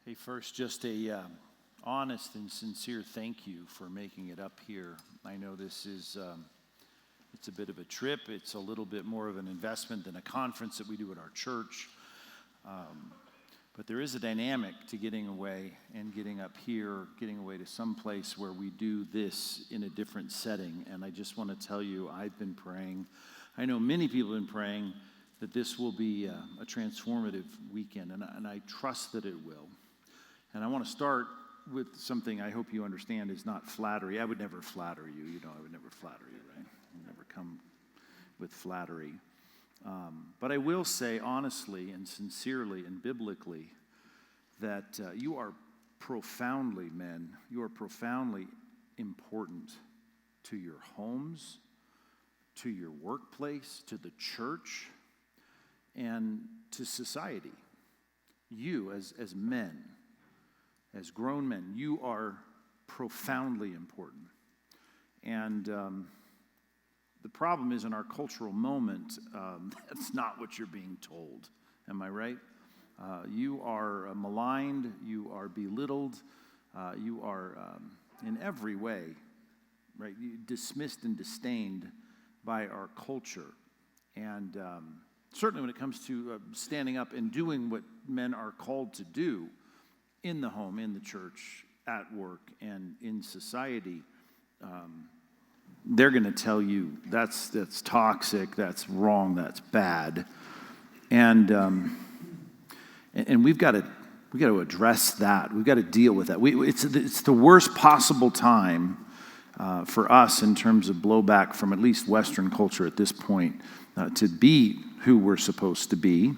Hey, first, just a honest and sincere thank you for making it up here. I know this is, it's a bit of a trip. It's a little bit more of an investment than a conference that we do at our church. But there is a dynamic to getting away and getting up here, getting away to some place where we do this in a different setting. And I just want to tell you, I've been praying. I know many people have been praying that this will be a transformative weekend, and I trust that it will. And I want to start with something I hope you understand is not flattery. I would never flatter you. You know I would never flatter you, right? I would never come with flattery. But I will say honestly and sincerely and biblically that you are profoundly, men, you are profoundly important to your homes, to your workplace, to the church, and to society. You as men, as grown men, you are profoundly important. And the problem is in our cultural moment, that's not what you're being told. Am I right? You are maligned, you are belittled, you are in every way, right, dismissed and disdained by our culture. And certainly when it comes to standing up and doing what men are called to do in the home, in the church, at work, and in society, they're going to tell you that's toxic, that's wrong, that's bad, and we've got to address that. We've got to deal with that. It's the worst possible time for us in terms of blowback from at least Western culture at this point to be who we're supposed to be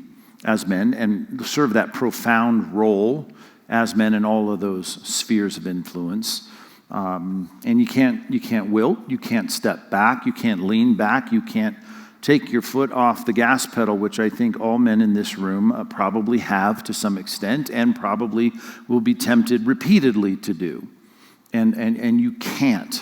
as men and serve that profound role as men in all of those spheres of influence. And you can't wilt, you can't step back, you can't lean back, you can't take your foot off the gas pedal, which I think all men in this room probably have to some extent and probably will be tempted repeatedly to do. And you can't.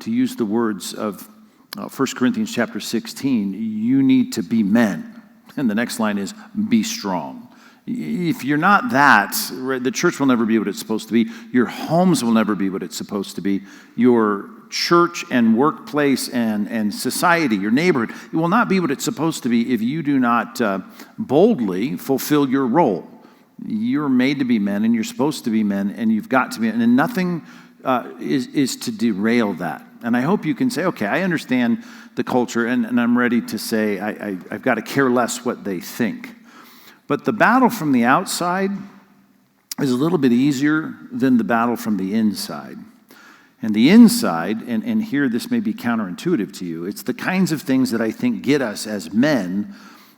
To use the words of 1 Corinthians chapter 16, you need to be men. And the next line is, be strong. If you're not that, the church will never be what it's supposed to be. Your homes will never be what it's supposed to be. Your church and workplace and society, your neighborhood, it will not be what it's supposed to be if you do not boldly fulfill your role. You're made to be men, and you're supposed to be men, and you've got to be, and nothing is to derail that. And I hope you can say, okay, I understand the culture, and I'm ready to say I've got to care less what they think. But the battle from the outside is a little bit easier than the battle from the inside. And the inside, and here this may be counterintuitive to you, it's the kinds of things that I think get us as men,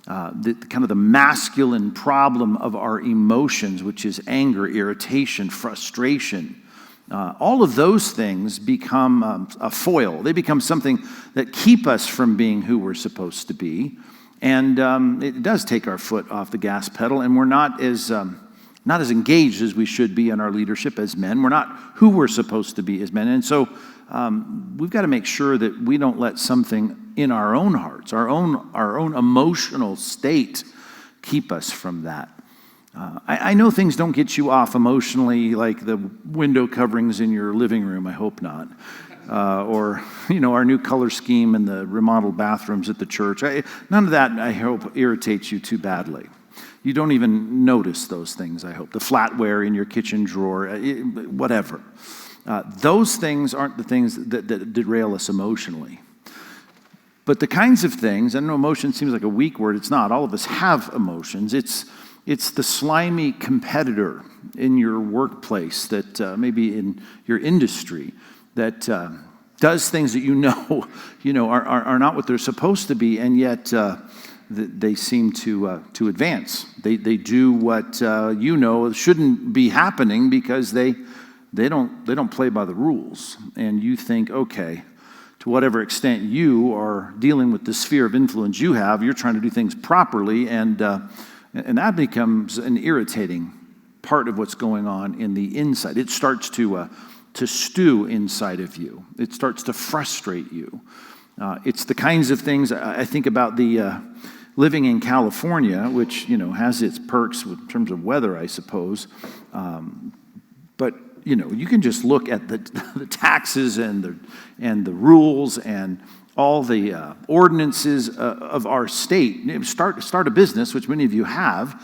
the masculine problem of our emotions, which is anger, irritation, frustration. All of those things become a foil. They become something that keep us from being who we're supposed to be. And it does take our foot off the gas pedal, and we're not as engaged as we should be in our leadership as men. We're not who we're supposed to be as men. And so we've got to make sure that we don't let something in our own hearts, our own emotional state, keep us from that. I know things don't get you off emotionally, like the window coverings in your living room. I hope not. Or our new color scheme and the remodeled bathrooms at the church. None of that, I hope, irritates you too badly. You don't even notice those things, I hope. The flatware in your kitchen drawer, whatever. Those things aren't the things that derail us emotionally. But the kinds of things, I know emotion seems like a weak word. It's not. All of us have emotions. It's the slimy competitor in your workplace that maybe in your industry that does things that you know are not what they're supposed to be, and yet they seem to advance. They do what shouldn't be happening because they don't play by the rules. And you think, okay, to whatever extent you are dealing with the sphere of influence you have, you're trying to do things properly, and that becomes an irritating part of what's going on in the inside. It starts to stew inside of you. It starts to frustrate you. It's the kinds of things I think about the living in California, which, has its perks in terms of weather, I suppose. But, you can just look at the taxes and the rules and all the ordinances of our state. Start a business, which many of you have,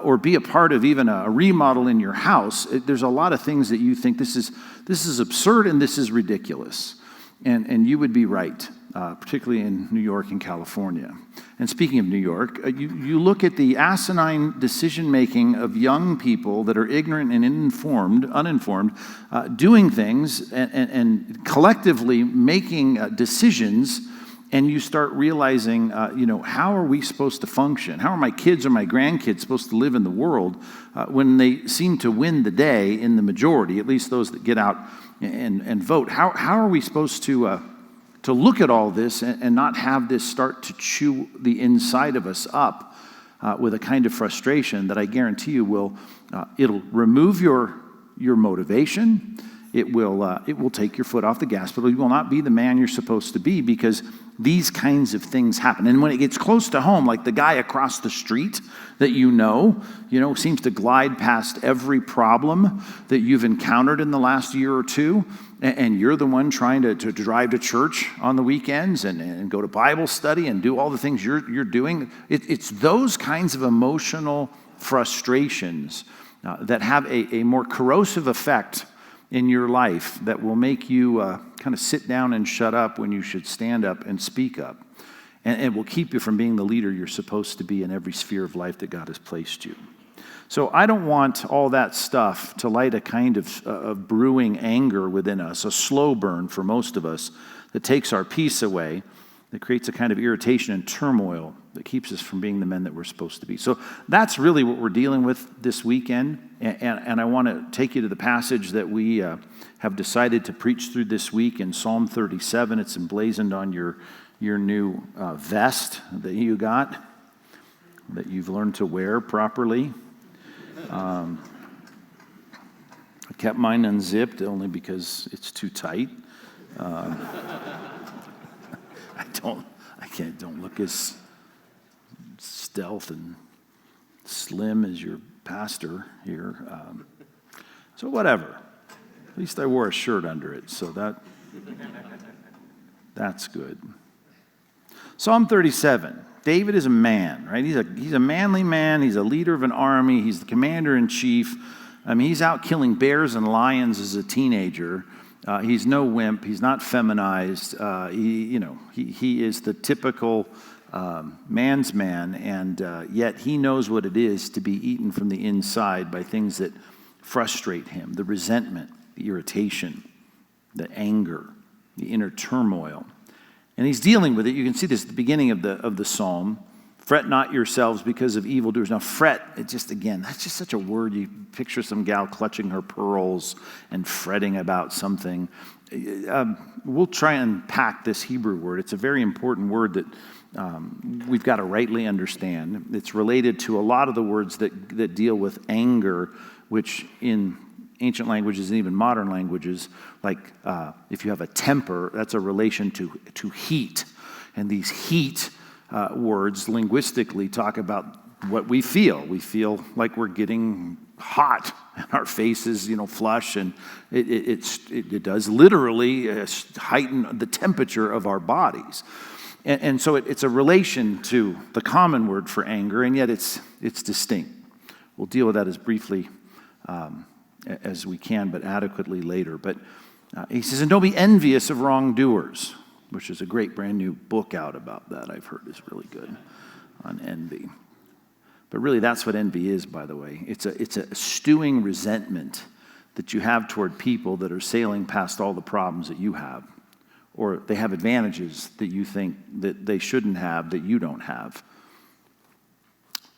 or be a part of even a remodel in your house. There's a lot of things that you think this is absurd and this is ridiculous. And you would be right, particularly in New York and California. And speaking of New York, you look at the asinine decision-making of young people that are ignorant and uninformed, doing things and collectively making decisions, and you start realizing, how are we supposed to function? How are my kids or my grandkids supposed to live in the world when they seem to win the day in the majority, at least those that get out and vote? How are we supposed to look at all this and not have this start to chew the inside of us up with a kind of frustration that I guarantee you it'll remove your motivation. It will take your foot off the gas pedal. You will not be the man you're supposed to be because these kinds of things happen. And when it gets close to home, like the guy across the street that seems to glide past every problem that you've encountered in the last year or two, and you're the one trying to drive to church on the weekends and go to Bible study and do all the things you're doing. It's those kinds of emotional frustrations that have a more corrosive effect in your life that will make you kind of sit down and shut up when you should stand up and speak up. And it will keep you from being the leader you're supposed to be in every sphere of life that God has placed you. So I don't want all that stuff to light a kind of brewing anger within us, a slow burn for most of us that takes our peace away, that creates a kind of irritation and turmoil that keeps us from being the men that we're supposed to be. So that's really what we're dealing with this weekend. And I want to take you to the passage that we have decided to preach through this week in Psalm 37. It's emblazoned on your new vest that you got, that you've learned to wear properly. I kept mine unzipped only because it's too tight. Don't look as stealth and slim as your pastor here. So whatever. At least I wore a shirt under it, so that's good. Psalm 37. David is a man, right? He's a manly man. He's a leader of an army. He's the commander-in-chief. I mean, he's out killing bears and lions as a teenager. He's no wimp. He's not feminized. He is the typical man's man, and yet he knows what it is to be eaten from the inside by things that frustrate him, the resentment, the irritation, the anger, the inner turmoil. And he's dealing with it. You can see this at the beginning of the psalm. Fret not yourselves because of evildoers. Now, fret, that's just such a word. You picture some gal clutching her pearls and fretting about something. We'll try and unpack this Hebrew word. It's a very important word that we've got to rightly understand. It's related to a lot of the words that deal with anger, which in ancient languages and even modern languages, like if you have a temper, that's a relation to heat. And these heat words linguistically talk about what we feel. We feel like we're getting hot, and our faces, flush, and it does literally heighten the temperature of our bodies. And so it's a relation to the common word for anger, and yet it's distinct. We'll deal with that as briefly as we can, but adequately later. But he says, and don't be envious of wrongdoers, which is a great brand new book out about that I've heard is really good on envy. But really that's what envy is, by the way. It's a stewing resentment that you have toward people that are sailing past all the problems that you have, or they have advantages that you think that they shouldn't have, that you don't have.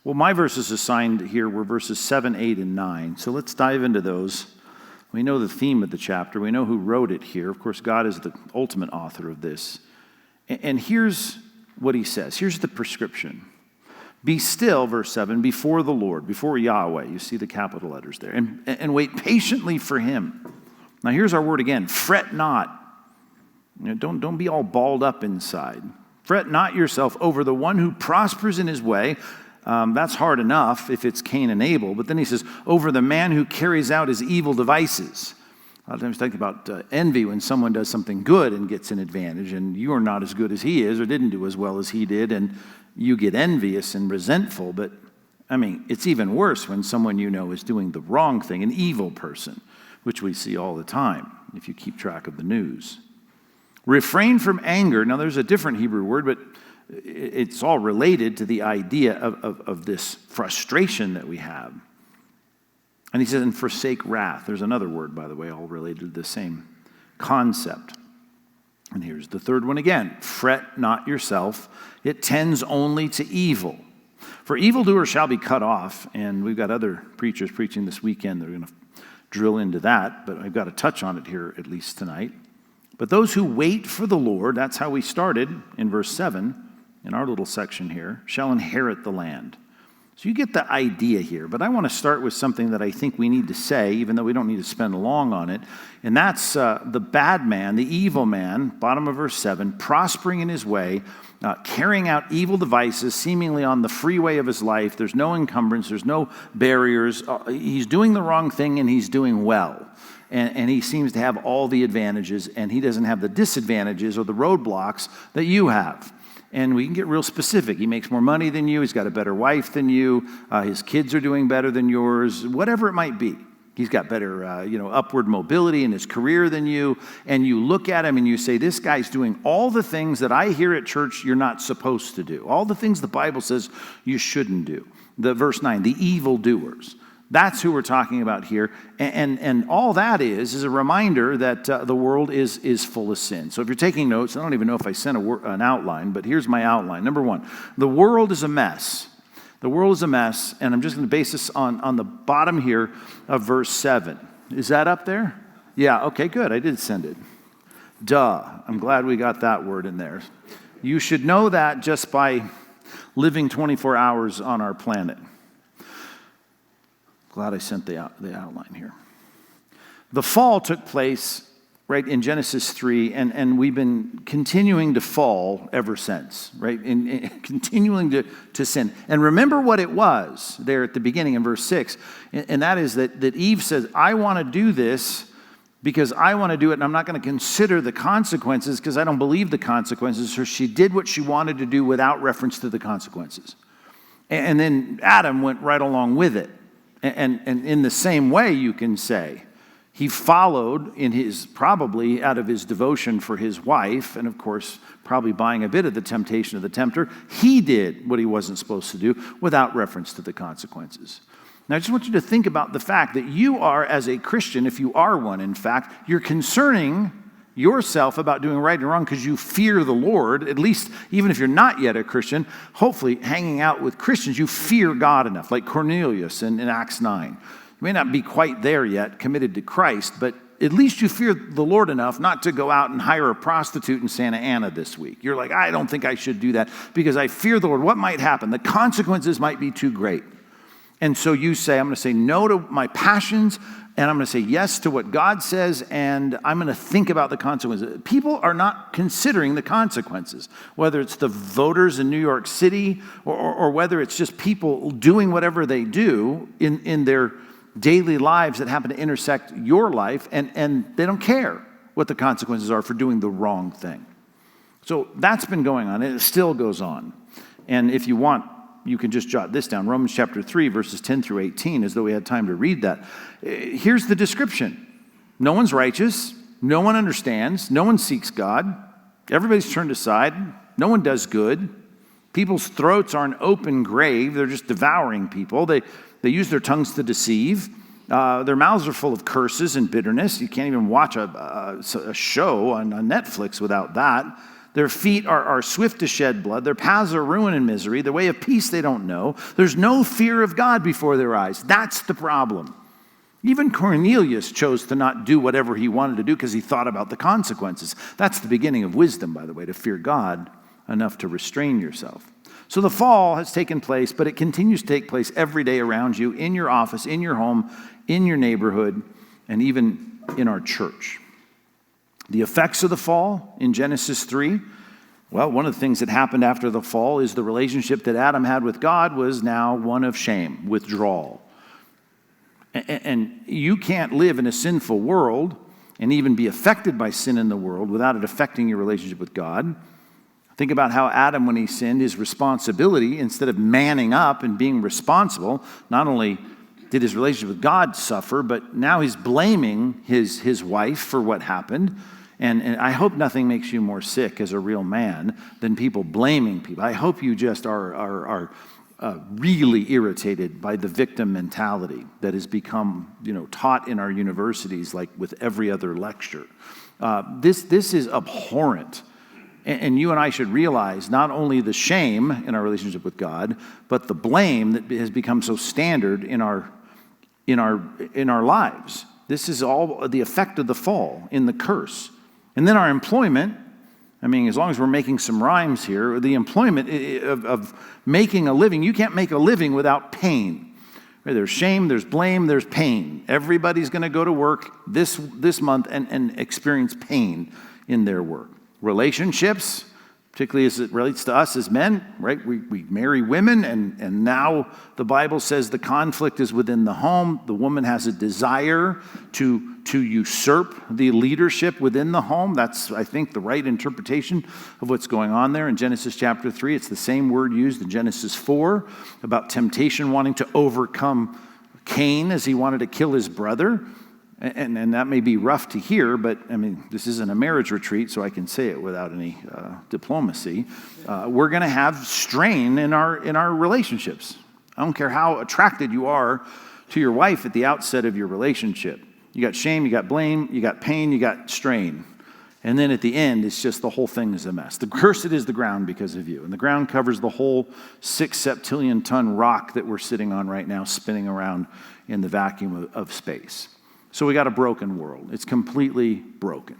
Well, my verses assigned here were verses 7, 8, and 9. So let's dive into those. We know the theme of the chapter. We know who wrote it here. Of course, God is the ultimate author of this. And here's what he says. Here's the prescription. Be still, verse 7, before the Lord, before Yahweh. You see the capital letters there. And wait patiently for him. Now here's our word again. Fret not. Don't be all balled up inside. Fret not yourself over the one who prospers in his way. That's hard enough if it's Cain and Abel. But then he says, over the man who carries out his evil devices. A lot of times think about envy when someone does something good and gets an advantage, and you are not as good as he is or didn't do as well as he did, and you get envious and resentful. But, I mean, it's even worse when someone you know is doing the wrong thing, an evil person, which we see all the time if you keep track of the news. Refrain from anger. Now, there's a different Hebrew word, but it's all related to the idea of this frustration that we have. And he says, and forsake wrath. There's another word, by the way, all related to the same concept. And here's the third one again. Fret not yourself. It tends only to evil. For evildoers shall be cut off. And we've got other preachers preaching this weekend that are going to drill into that. But I've got to touch on it here at least tonight. But those who wait for the Lord, that's how we started in verse 7, in our little section here, shall inherit the land. So you get the idea here, but I want to start with something that I think we need to say, even though we don't need to spend long on it, and that's the bad man, the evil man, bottom of verse 7, prospering in his way, carrying out evil devices, seemingly on the freeway of his life. There's no encumbrance, there's no barriers. He's doing the wrong thing, and he's doing well. And he seems to have all the advantages, and he doesn't have the disadvantages or the roadblocks that you have. And we can get real specific. He makes more money than you. He's got a better wife than you. His kids are doing better than yours. Whatever it might be. He's got better, upward mobility in his career than you. And you look at him and you say, this guy's doing all the things that I hear at church you're not supposed to do. All the things the Bible says you shouldn't do. Verse 9, the evildoers. That's who we're talking about here. And all that is a reminder that the world is full of sin. So if you're taking notes, I don't even know if I sent an outline, but here's my outline. Number one, the world is a mess. The world is a mess, and I'm just going to base this on the bottom here of verse 7. Is that up there? Yeah, okay, good. I did send it. Duh. I'm glad we got that word in there. You should know that just by living 24 hours on our planet. Glad I sent the outline here. The fall took place right in Genesis 3, and we've been continuing to fall ever since, right? In continuing to sin. And remember what it was there at the beginning in verse 6, and that is that Eve says, I want to do this because I want to do it, and I'm not going to consider the consequences because I don't believe the consequences. So she did what she wanted to do without reference to the consequences. And then Adam went right along with it. And in the same way, you can say, he followed probably out of his devotion for his wife, and of course, probably buying a bit of the temptation of the tempter, he did what he wasn't supposed to do without reference to the consequences. Now, I just want you to think about the fact that you are, as a Christian, if you are one, in fact, you're concerning yourself about doing right and wrong because you fear the Lord, at least even if you're not yet a Christian, hopefully hanging out with Christians, you fear God enough, like Cornelius in Acts 9. You may not be quite there yet, committed to Christ, but at least you fear the Lord enough not to go out and hire a prostitute in Santa Ana this week. You're like, I don't think I should do that because I fear the Lord. What might happen? The consequences might be too great. And so you say, I'm going to say no to my passions, and I'm going to say yes to what God says, and I'm going to think about the consequences. People are not considering the consequences, whether it's the voters in New York City or whether it's just people doing whatever they do in their daily lives that happen to intersect your life, and they don't care what the consequences are for doing the wrong thing. So that's been going on, and it still goes on. And if you want, you can just jot this down. Romans chapter 3, verses 10 through 18, as though we had time to read that. Here's the description. No one's righteous. No one understands. No one seeks God. Everybody's turned aside. No one does good. People's throats are an open grave. They're just devouring people. They use their tongues to deceive. Their mouths are full of curses and bitterness. You can't even watch a show on Netflix without that. Their feet are swift to shed blood. Their paths are ruin and misery. The way of peace they don't know. There's no fear of God before their eyes. That's the problem. Even Cornelius chose to not do whatever he wanted to do because he thought about the consequences. That's the beginning of wisdom, by the way, to fear God enough to restrain yourself. So the fall has taken place, but it continues to take place every day around you, in your office, in your home, in your neighborhood, and even in our church. The effects of the fall in Genesis 3, Well, one of the things that happened after the fall is the relationship that Adam had with God was now one of shame, withdrawal. And you can't live in a sinful world and even be affected by sin in the world without it affecting your relationship with God. Think about how Adam, when he sinned, his responsibility, instead of manning up and being responsible, not only did his relationship with God suffer, but now he's blaming his wife for what happened. And I hope nothing makes you more sick as a real man than people blaming people. I hope you just are really irritated by the victim mentality that has become, taught in our universities, like with every other lecture. This is abhorrent. And you and I should realize not only the shame in our relationship with God, but the blame that has become so standard in our lives. This is all the effect of the fall, in the curse. And then our employment, as long as we're making some rhymes here, the employment of making a living, you can't make a living without pain. There's shame, there's blame, there's pain. Everybody's going to go to work this month and experience pain in their work. Relationships, particularly as it relates to us as men, right? We marry women, and now the Bible says the conflict is within the home. The woman has a desire to usurp the leadership within the home. That's, I think, the right interpretation of what's going on there in Genesis chapter 3. It's the same word used in Genesis 4 about temptation wanting to overcome Cain as he wanted to kill his brother. And that may be rough to hear, but this isn't a marriage retreat, so I can say it without any diplomacy. We're going to have strain in our relationships. I don't care how attracted you are to your wife at the outset of your relationship. You got shame, you got blame, you got pain, you got strain. And then at the end, it's just the whole thing is a mess. The cursed is the ground because of you. And the ground covers the whole 6 septillion-ton rock that we're sitting on right now, spinning around in the vacuum of space. So we got a broken world. It's completely broken.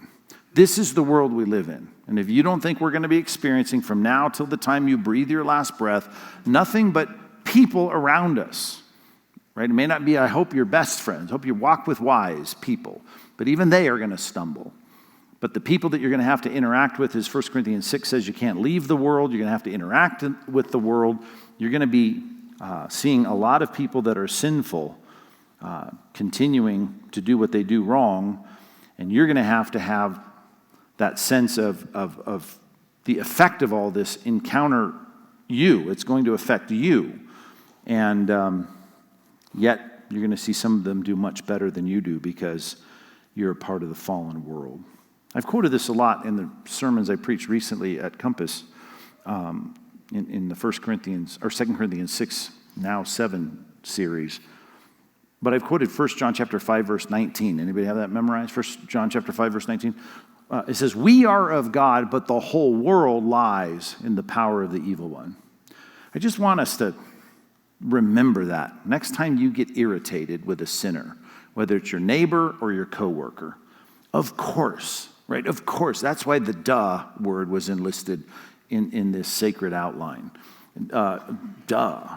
This is the world we live in. And if you don't think we're going to be experiencing from now till the time you breathe your last breath, nothing but people around us, right? It may not be, I hope, your best friends. I hope you walk with wise people. But even they are going to stumble. But the people that you're going to have to interact with, as 1 Corinthians 6 says, you can't leave the world. You're going to have to interact with the world. You're going to be seeing a lot of people that are sinful continuing to do what they do wrong, and you're going to have that sense of the effect of all this encounter you. It's going to affect you, and yet you're going to see some of them do much better than you do because you're a part of the fallen world. I've quoted this a lot in the sermons I preached recently at Compass in the 1 Corinthians or 2 Corinthians 6, now 7 series. But I've quoted 1 John chapter 5, verse 19. Anybody have that memorized? 1 John chapter 5, verse 19. It says, "We are of God, but the whole world lies in the power of the evil one." I just want us to remember that. Next time you get irritated with a sinner, whether it's your neighbor or your coworker, of course, right? Of course. That's why the "duh" word was enlisted in this sacred outline.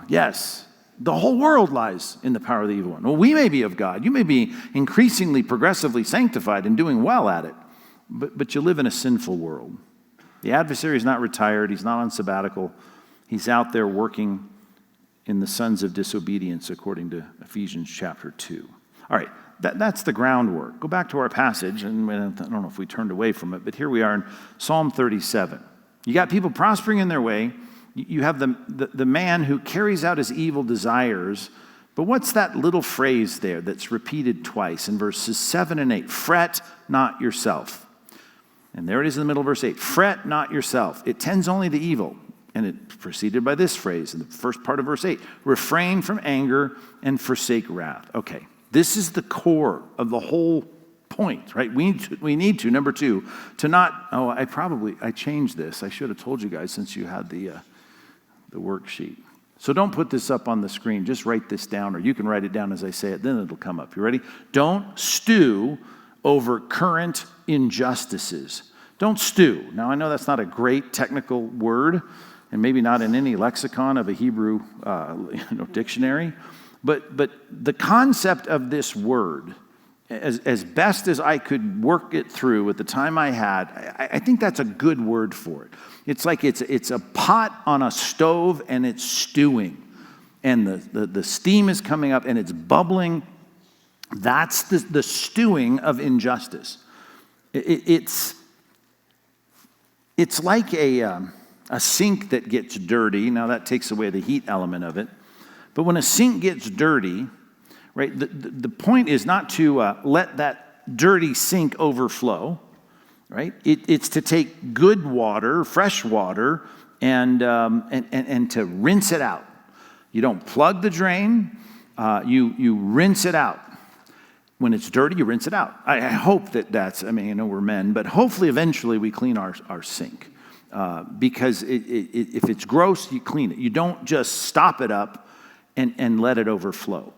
Yes. The whole world lies in the power of the evil one. Well, we may be of God. You may be increasingly, progressively sanctified and doing well at it, but you live in a sinful world. The adversary is not retired. He's not on sabbatical. He's out there working in the sons of disobedience, according to Ephesians chapter 2. All right, that's the groundwork. Go back to our passage, and I don't know if we turned away from it, but here we are in Psalm 37. You got people prospering in their way. You have the man who carries out his evil desires, but what's that little phrase there that's repeated twice in verses 7 and 8? Fret not yourself. And there it is in the middle of verse 8. Fret not yourself. It tends only to evil. And it's preceded by this phrase in the first part of verse 8. Refrain from anger and forsake wrath. Okay, this is the core of the whole point, right? We need to, number 2, to not, I changed this. I should have told you guys since you had the worksheet. So don't put this up on the screen. Just write this down, or you can write it down as I say it. Then it'll come up. You ready? Don't stew over current injustices. Don't stew. Now, I know that's not a great technical word, and maybe not in any lexicon of a Hebrew dictionary, but the concept of this word as best as I could work it through with the time I had, I think that's a good word for it. It's like it's a pot on a stove and it's stewing. And the steam is coming up and it's bubbling. That's the stewing of injustice. It's like a sink that gets dirty. Now that takes away the heat element of it. But when a sink gets dirty, right, the point is not to let that dirty sink overflow, right? It's to take good water, fresh water, and to rinse it out. You don't plug the drain. You rinse it out. When it's dirty, you rinse it out. I hope that's, I know we're men, but hopefully eventually we clean our sink. Because if it's gross, you clean it. You don't just stop it up and let it overflow.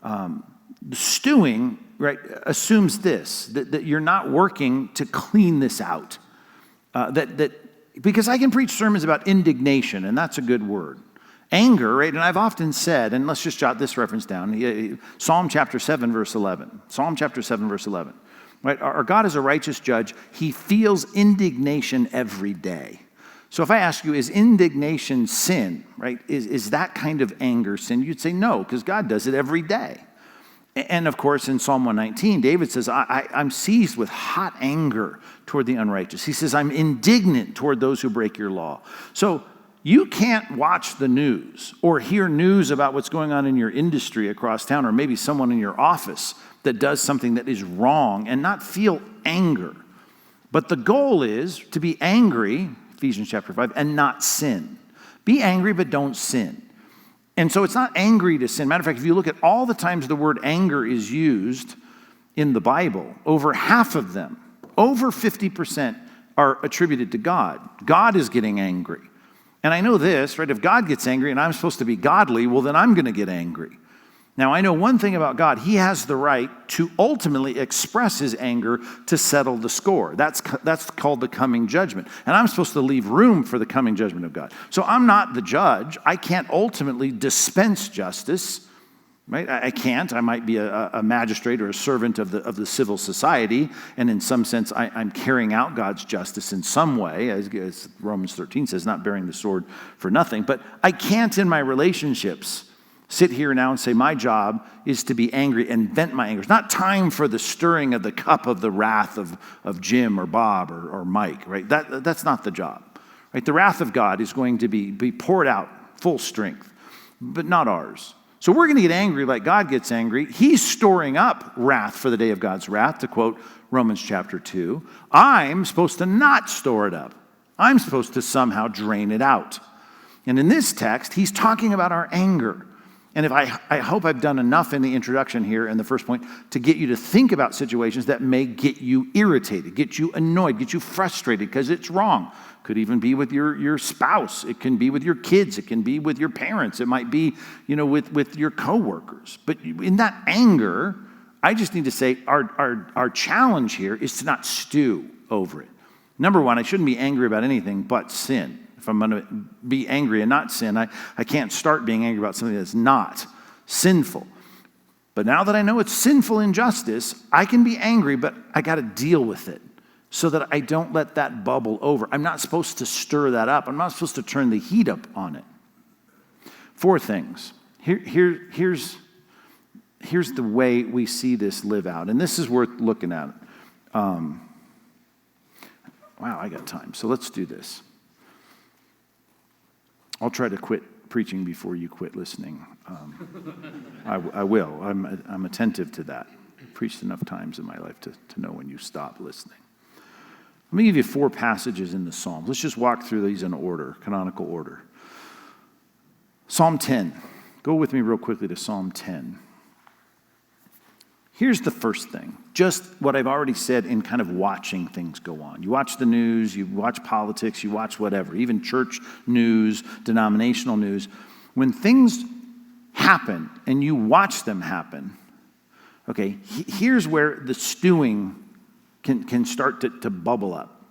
The stewing, right, assumes this, that you're not working to clean this out. Because I can preach sermons about indignation, and that's a good word. Anger, right, and I've often said, and let's just jot this reference down, Psalm chapter 7, verse 11. Psalm chapter 7, verse 11. Right, our God is a righteous judge. He feels indignation every day. So if I ask you, is indignation sin, right? Is that kind of anger sin? You'd say no, because God does it every day. And of course, in Psalm 119, David says, I'm seized with hot anger toward the unrighteous. He says, I'm indignant toward those who break your law. So you can't watch the news or hear news about what's going on in your industry across town, or maybe someone in your office that does something that is wrong and not feel anger. But the goal is to be angry, Ephesians chapter 5, and not sin. Be angry, but don't sin. And so it's not angry to sin. Matter of fact, if you look at all the times the word anger is used in the Bible, over half of them, over 50%, are attributed to God. God is getting angry. And I know this, right? If God gets angry and I'm supposed to be godly, well, then I'm going to get angry. Now, I know one thing about God. He has the right to ultimately express his anger to settle the score. That's called the coming judgment. And I'm supposed to leave room for the coming judgment of God. So I'm not the judge. I can't ultimately dispense justice, right? I can't. I might be a magistrate or a servant of the civil society. And in some sense, I'm carrying out God's justice in some way, as Romans 13 says, not bearing the sword for nothing. But I can't in my relationships sit here now and say my job is to be angry and vent my anger. It's not time for the stirring of the cup of the wrath of Jim or Bob or Mike, right? That's not the job, right? The wrath of God is going to be poured out full strength, but not ours. So we're going to get angry like God gets angry. He's storing up wrath for the day of God's wrath, to quote Romans chapter 2. I'm supposed to not store it up. I'm supposed to somehow drain it out. And in this text, he's talking about our anger. And if I hope I've done enough in the introduction here in the first point to get you to think about situations that may get you irritated, get you annoyed, get you frustrated because it's wrong. Could even be with your spouse. It can be with your kids. It can be with your parents. It might be, with your coworkers. But in that anger, I just need to say our challenge here is to not stew over it. Number one, I shouldn't be angry about anything but sin. If I'm going to be angry and not sin, I can't start being angry about something that's not sinful. But now that I know it's sinful injustice, I can be angry, but I got to deal with it so that I don't let that bubble over. I'm not supposed to stir that up. I'm not supposed to turn the heat up on it. 4 things. Here's the way we see this live out, and this is worth looking at. Wow, I got time, so let's do this. I'll try to quit preaching before you quit listening. I will. I'm attentive to that. I've preached enough times in my life to know when you stop listening. Let me give you 4 passages in the Psalms. Let's just walk through these in order, canonical order. Psalm 10. Go with me real quickly to Psalm 10. Here's the first thing, just what I've already said in kind of watching things go on. You watch the news, you watch politics, you watch whatever, even church news, denominational news. When things happen and you watch them happen, okay, here's where the stewing can start to bubble up.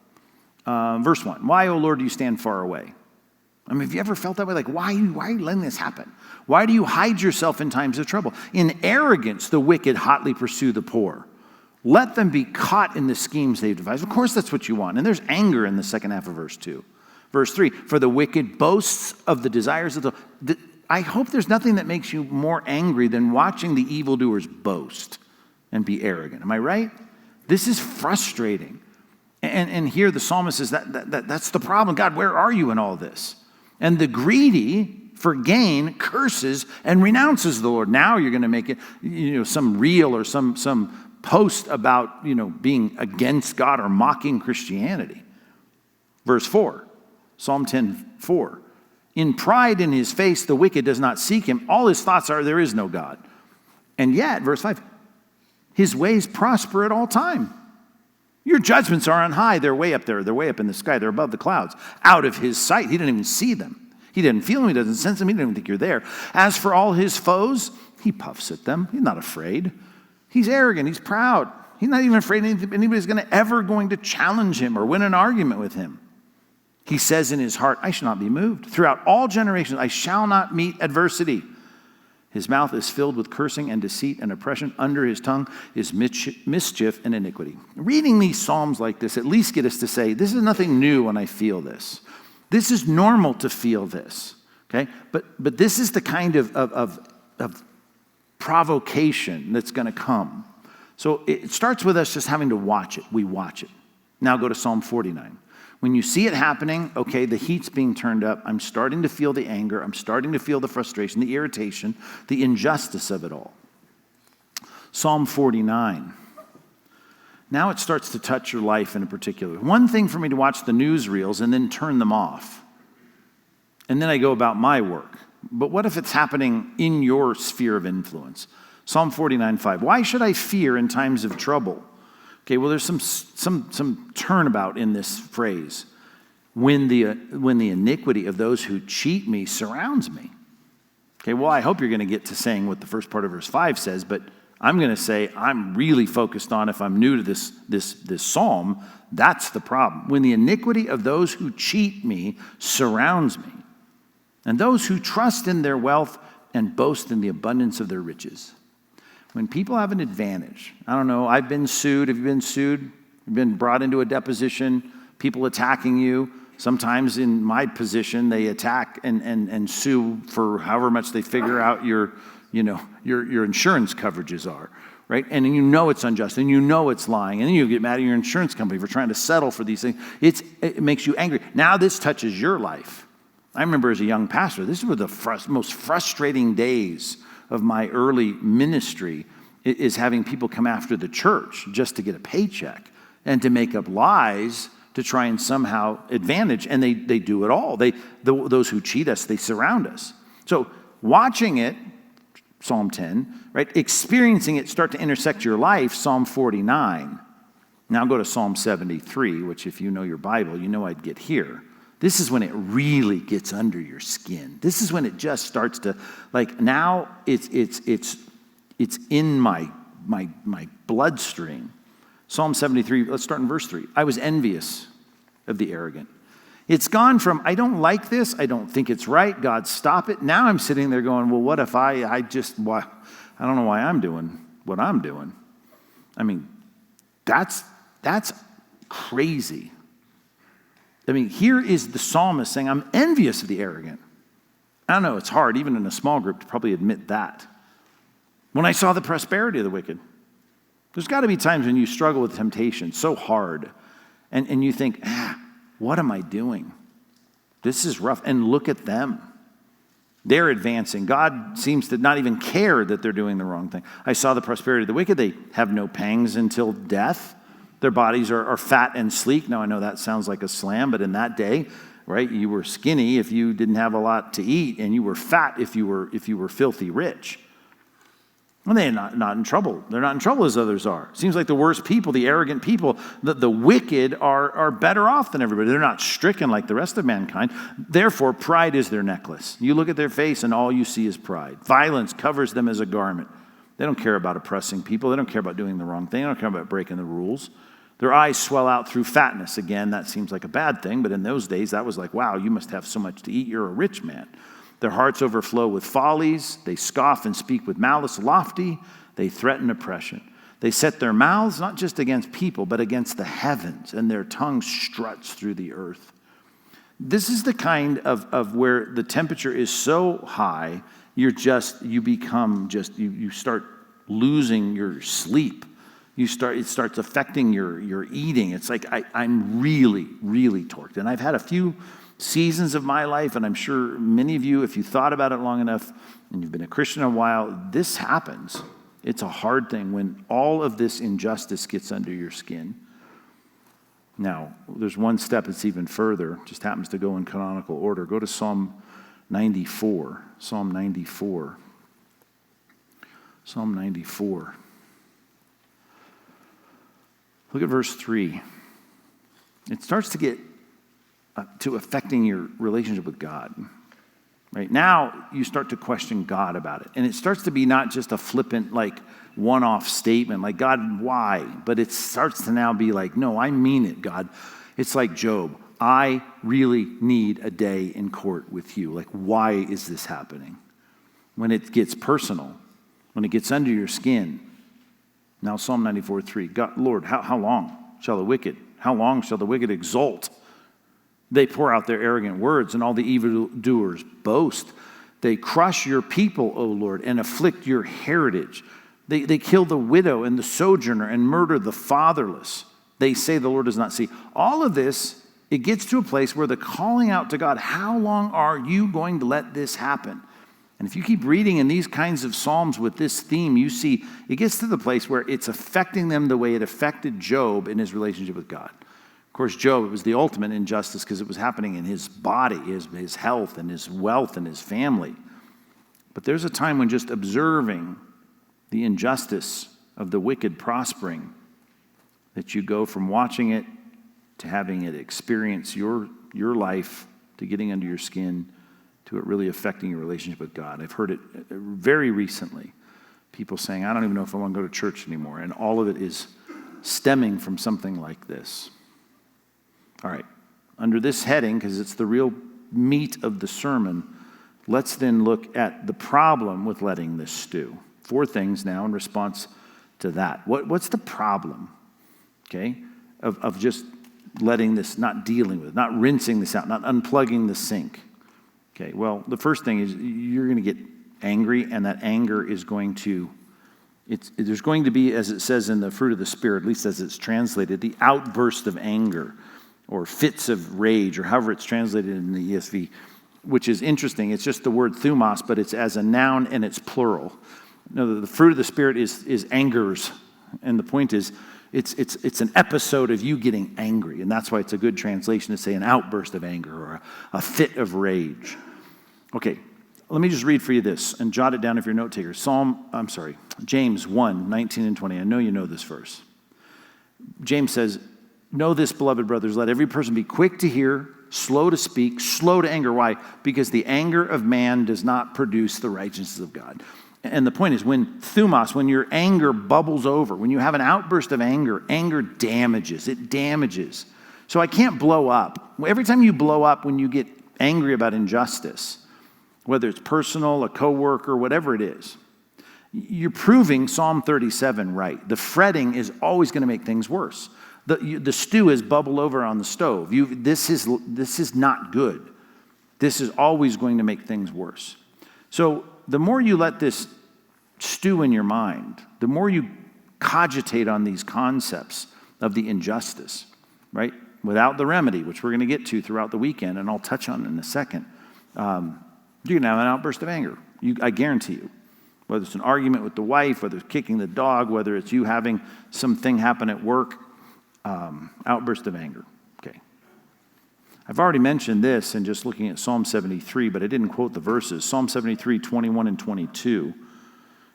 Verse 1, why, O Lord, do you stand far away? Have you ever felt that way? Like, why are you letting this happen? Why do you hide yourself in times of trouble? In arrogance, the wicked hotly pursue the poor. Let them be caught in the schemes they've devised. Of course, that's what you want. And there's anger in the second half of verse 2. Verse 3, for the wicked boasts of the desires of the... I hope there's nothing that makes you more angry than watching the evildoers boast and be arrogant. Am I right? This is frustrating. And here the psalmist says that's the problem. God, where are you in all this? And the greedy for gain curses and renounces the Lord. Now you're going to make it, some reel or some post about, being against God or mocking Christianity. Verse 4, Psalm 10:4. In pride in his face, the wicked does not seek him. All his thoughts are, there is no God. And yet, verse 5, his ways prosper at all time. Your judgments are on high. They're way up there. They're way up in the sky. They're above the clouds. Out of his sight. He didn't even see them. He didn't feel them. He doesn't sense them. He didn't even think you're there. As for all his foes, he puffs at them. He's not afraid. He's arrogant. He's proud. He's not even afraid anybody's ever going to challenge him or win an argument with him. He says in his heart, I shall not be moved. Throughout all generations, I shall not meet adversity. His mouth is filled with cursing and deceit and oppression. Under his tongue is mischief and iniquity. Reading these Psalms like this at least get us to say, this is nothing new when I feel this. This is normal to feel this. Okay? But this is the kind of provocation that's going to come. So it starts with us just having to watch it. We watch it. Now go to Psalm 49. When you see it happening, okay, the heat's being turned up. I'm starting to feel the anger. I'm starting to feel the frustration, the irritation, the injustice of it all. Psalm 49. Now it starts to touch your life in a particular way. One thing for me to watch the newsreels and then turn them off. And then I go about my work. But what if it's happening in your sphere of influence? Psalm 49:5. Why should I fear in times of trouble? Okay, well, there's some turnabout in this phrase. When the iniquity of those who cheat me surrounds me. Okay, well, I hope you're going to get to saying what the first part of verse 5 says, but I'm going to say I'm really focused on, if I'm new to this psalm, that's the problem. When the iniquity of those who cheat me surrounds me, and those who trust in their wealth and boast in the abundance of their riches. When people have an advantage, I don't know, I've been sued. Have you been sued? You've been brought into a deposition, people attacking you. Sometimes in my position, they attack and sue for however much they figure out your insurance coverages are, right? And you know it's unjust, and you know it's lying, and then you get mad at your insurance company for trying to settle for these things. It makes you angry. Now this touches your life. I remember as a young pastor, this were the most frustrating days of my early ministry, is having people come after the church just to get a paycheck and to make up lies to try and somehow advantage. And they do it all. Those who cheat us, they surround us. So watching it, Psalm 10, right? Experiencing it start to intersect your life, Psalm 49. Now go to Psalm 73, which if you know your Bible, you know I'd get here. This is when it really gets under your skin. This is when it just starts to, now it's in my bloodstream. Psalm 73, let's start in verse 3. I was envious of the arrogant. It's gone from, I don't like this, I don't think it's right, God, stop it. Now I'm sitting there going, well, what if I don't know why I'm doing what I'm doing. I mean, that's crazy. I mean, here is the psalmist saying, I'm envious of the arrogant. I don't know, it's hard, even in a small group, to probably admit that. When I saw the prosperity of the wicked, there's got to be times when you struggle with temptation so hard, and you think, what am I doing? This is rough. And look at them. They're advancing. God seems to not even care that they're doing the wrong thing. I saw the prosperity of the wicked. They have no pangs until death. Their bodies are fat and sleek. Now, I know that sounds like a slam, but in that day, right, you were skinny if you didn't have a lot to eat, and you were fat if you were filthy rich. Well, they're not in trouble. They're not in trouble as others are. Seems like the worst people, the arrogant people, the wicked are better off than everybody. They're not stricken like the rest of mankind. Therefore, pride is their necklace. You look at their face and all you see is pride. Violence covers them as a garment. They don't care about oppressing people. They don't care about doing the wrong thing. They don't care about breaking the rules. Their eyes swell out through fatness. Again, that seems like a bad thing, but in those days, that was like, wow, you must have so much to eat. You're a rich man. Their hearts overflow with follies. They scoff and speak with malice lofty. They threaten oppression. They set their mouths not just against people, but against the heavens, and their tongue struts through the earth. This is the kind of where the temperature is so high, you start losing your sleep. It starts affecting your eating. It's like I'm really, really torqued. And I've had a few seasons of my life, and I'm sure many of you, if you thought about it long enough and you've been a Christian a while, this happens. It's a hard thing when all of this injustice gets under your skin. Now, there's one step that's even further, just happens to go in canonical order. Go to Psalm 94. Psalm 94. Psalm 94. Look at verse 3. It starts to get to affecting your relationship with God. Right now, you start to question God about it. And it starts to be not just a flippant, like, one-off statement, like, God, why? But it starts to now be like, no, I mean it, God. It's like Job. I really need a day in court with you. Like, why is this happening? When it gets personal, when it gets under your skin. Now, Psalm 94:3. God, Lord, how long shall the wicked exult? They pour out their arrogant words, and all the evildoers boast. They crush your people, O Lord, and afflict your heritage. They kill the widow and the sojourner and murder the fatherless. They say the Lord does not see. All of this, it gets to a place where the calling out to God, how long are you going to let this happen? And if you keep reading in these kinds of Psalms with this theme, you see it gets to the place where it's affecting them the way it affected Job in his relationship with God. Of course, Job, it was the ultimate injustice because it was happening in his body, his health, and his wealth, and his family. But there's a time when just observing the injustice of the wicked prospering, that you go from watching it to having it experience your life, to getting under your skin, to it really affecting your relationship with God. I've heard it very recently. People saying, I don't even know if I want to go to church anymore. And all of it is stemming from something like this. All right, under this heading, because it's the real meat of the sermon, let's then look at the problem with letting this stew. 4 things now in response to that. What's the problem, okay, of just letting this, not dealing with it, not rinsing this out, not unplugging the sink? Okay, well, the first thing is you're going to get angry, and that anger is going to, there's going to be, as it says in the fruit of the Spirit, at least as it's translated, the outburst of anger, or fits of rage, or however it's translated in the ESV, which is interesting. It's just the word thumos, but it's as a noun and it's plural. No, the fruit of the Spirit is angers, and the point is it's an episode of you getting angry, and that's why it's a good translation to say an outburst of anger or a fit of rage. Okay, let me just read for you this, and jot it down if you're note takers. James 1, 19 and 20. I know you know this verse. James says, know this, beloved brothers, let every person be quick to hear, slow to speak, slow to anger. Why? Because the anger of man does not produce the righteousness of God. And the point is, when your anger bubbles over, when you have an outburst of anger, anger damages. It damages. So I can't blow up. Every time you blow up when you get angry about injustice, whether it's personal, a coworker, whatever it is, you're proving Psalm 37 right. The fretting is always going to make things worse. The stew is bubbled over on the stove. This is not good. This is always going to make things worse. So the more you let this stew in your mind, the more you cogitate on these concepts of the injustice, right? Without the remedy, which we're going to get to throughout the weekend, and I'll touch on in a second, you're going to have an outburst of anger. I guarantee you. Whether it's an argument with the wife, whether it's kicking the dog, whether it's you having something happen at work, outburst of anger. Okay. I've already mentioned this in just looking at Psalm 73, but I didn't quote the verses. Psalm 73, 21 and 22.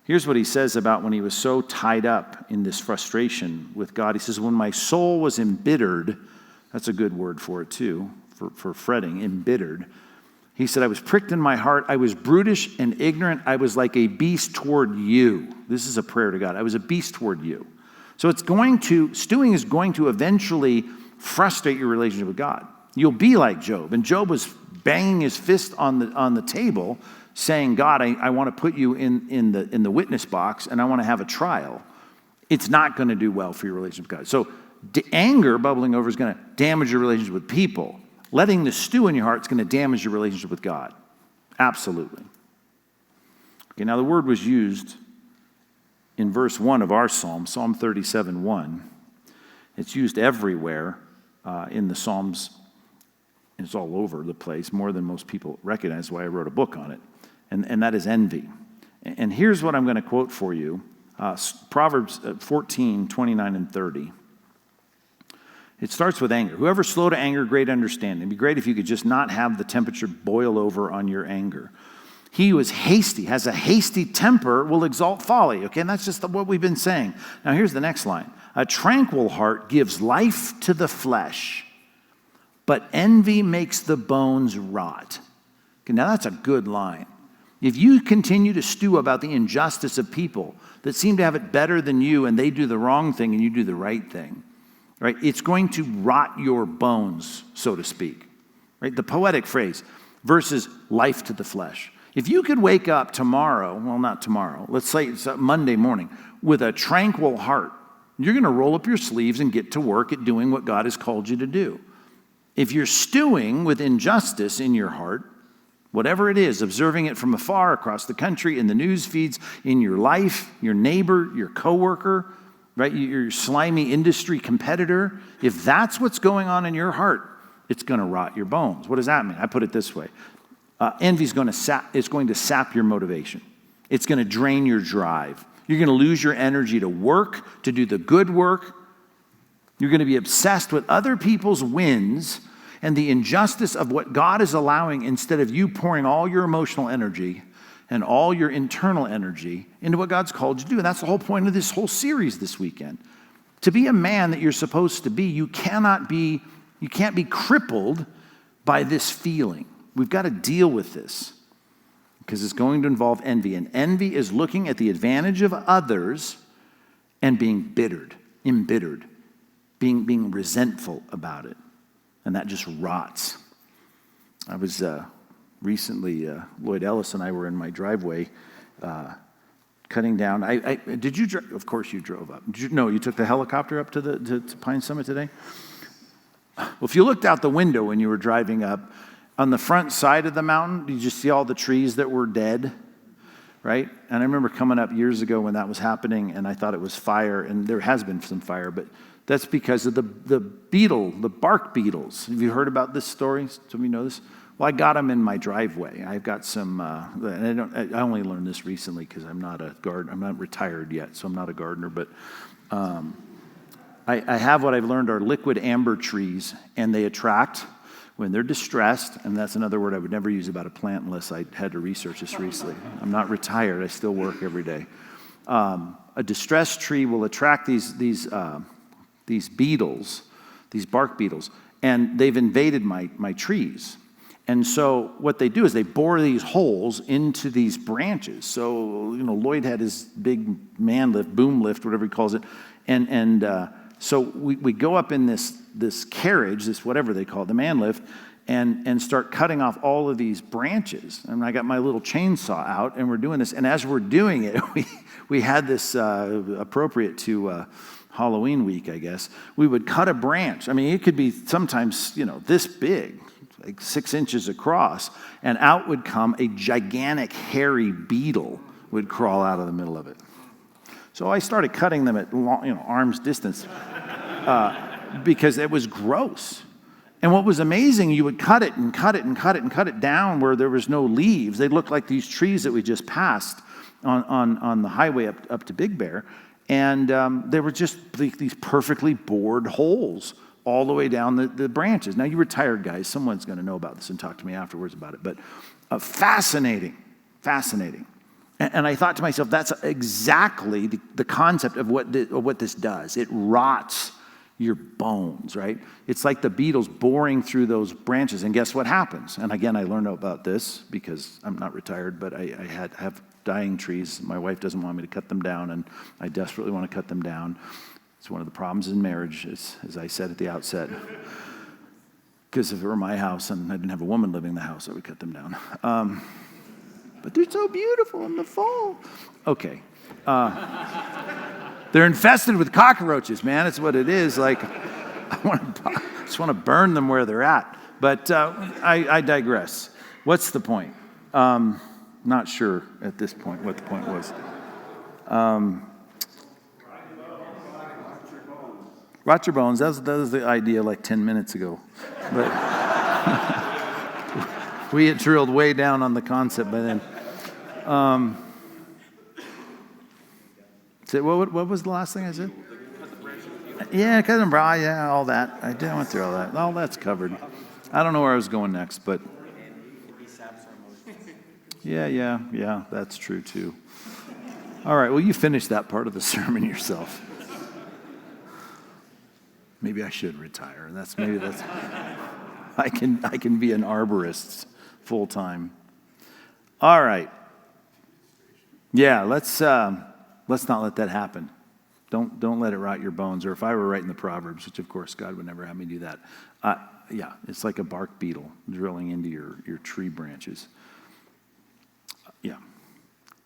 Here's what he says about when he was so tied up in this frustration with God. He says, when my soul was embittered, that's a good word for it too, for fretting, embittered. He said, I was pricked in my heart. I was brutish and ignorant. I was like a beast toward you. This is a prayer to God. I was a beast toward you. So stewing is going to eventually frustrate your relationship with God. You'll be like Job. And Job was banging his fist on the table saying, God, I want to put you in the witness box and I want to have a trial. it's not going to do well for your relationship with God. So anger bubbling over is going to damage your relationship with people. Letting the stew in your heart is going to damage your relationship with God. Absolutely. Okay, now the word was used in verse 1 of our psalm, Psalm 37:1. It's used everywhere in the Psalms. It's all over the place, more than most people recognize, why I wrote a book on it. And that is envy. And here's what I'm going to quote for you. Proverbs 14:29 and 30. It starts with anger. Whoever's slow to anger, great understanding. It'd be great if you could just not have the temperature boil over on your anger. He who is hasty, has a hasty temper, will exalt folly. Okay, and that's just what we've been saying. Now here's the next line. A tranquil heart gives life to the flesh, but envy makes the bones rot. Okay, now that's a good line. If you continue to stew about the injustice of people that seem to have it better than you and they do the wrong thing and you do the right thing, right? It's going to rot your bones, so to speak. Right? The poetic phrase, versus life to the flesh. If you could wake up tomorrow, well, not tomorrow, let's say it's Monday morning, with a tranquil heart, you're going to roll up your sleeves and get to work at doing what God has called you to do. If you're stewing with injustice in your heart, whatever it is, observing it from afar, across the country, in the news feeds, in your life, your neighbor, your coworker, right, your slimy industry competitor, if that's what's going on in your heart, it's going to rot your bones. What does that mean? I put it this way. Envy is going to sap your motivation. It's going to drain your drive. You're going to lose your energy to work, to do the good work. You're going to be obsessed with other people's wins and the injustice of what God is allowing instead of you pouring all your emotional energy and all your internal energy into what God's called you to do. And that's the whole point of this whole series this weekend. To be a man that you're supposed to be, you can't be crippled by this feeling. We've got to deal with this because it's going to involve envy. And envy is looking at the advantage of others and being embittered, being resentful about it. And that just rots. I was recently, Lloyd Ellis and I were in my driveway cutting down. Did you drive? Of course you drove up. You took the helicopter up to Pine Summit today? Well, if you looked out the window when you were driving up, on the front side of the mountain, did you see all the trees that were dead? Right? And I remember coming up years ago when that was happening, and I thought it was fire, and there has been some fire, but that's because of the bark beetles. Have you heard about this story? Some of you know this? Well, I got them in my driveway. I've got some, I only learned this recently because I'm not a gardener. I'm not retired yet, so I'm not a gardener, but I have what I've learned are liquid amber trees, and they attract when they're distressed, and that's another word I would never use about a plant unless I had to research this recently. I'm not retired. I still work every day. A distressed tree will attract these beetles, these bark beetles, and they've invaded my trees. And so what they do is they bore these holes into these branches. So, Lloyd had his big man lift, boom lift, whatever he calls it, and so we go up in this carriage, this whatever they call it, the man lift, and start cutting off all of these branches. And I got my little chainsaw out, and we're doing this. And as we're doing it, we had this appropriate to Halloween week, I guess. We would cut a branch. I mean, it could be sometimes, this big, like 6 inches across, and out would come a gigantic hairy beetle would crawl out of the middle of it. So I started cutting them at arm's distance because it was gross. And what was amazing, you would cut it and cut it and cut it and cut it down where there was no leaves. They looked like these trees that we just passed on the highway up to Big Bear. And they were just these perfectly bored holes all the way down the branches. Now, you retired guys, someone's going to know about this and talk to me afterwards about it. But fascinating. And I thought to myself, that's exactly the concept of what this does. It rots your bones, right? It's like the beetles boring through those branches. And guess what happens? And again, I learned about this because I'm not retired, but I have dying trees. My wife doesn't want me to cut them down, and I desperately want to cut them down. It's one of the problems in marriage, as I said at the outset. Because if it were my house and I didn't have a woman living in the house, I would cut them down. But they're so beautiful in the fall. Okay. They're infested with cockroaches, man. That's what it is. Like, just want to burn them where they're at. But I digress. What's the point? Not sure at this point what the point was. Rot your bones. That was the idea like 10 minutes ago. But we had drilled way down on the concept by then. What was the last thing I said? Yeah, cut them bra. Yeah, all that. I went through all that. All that's covered. I don't know where I was going next, but yeah, that's true too. All right, well, you finished that part of the sermon yourself. Maybe I should retire. Maybe that's. I can be an arborist full time. All right. Yeah, let's not let that happen. Don't let it rot your bones. Or if I were writing the Proverbs, which of course God would never have me do that. Yeah, it's like a bark beetle drilling into your tree branches. Yeah.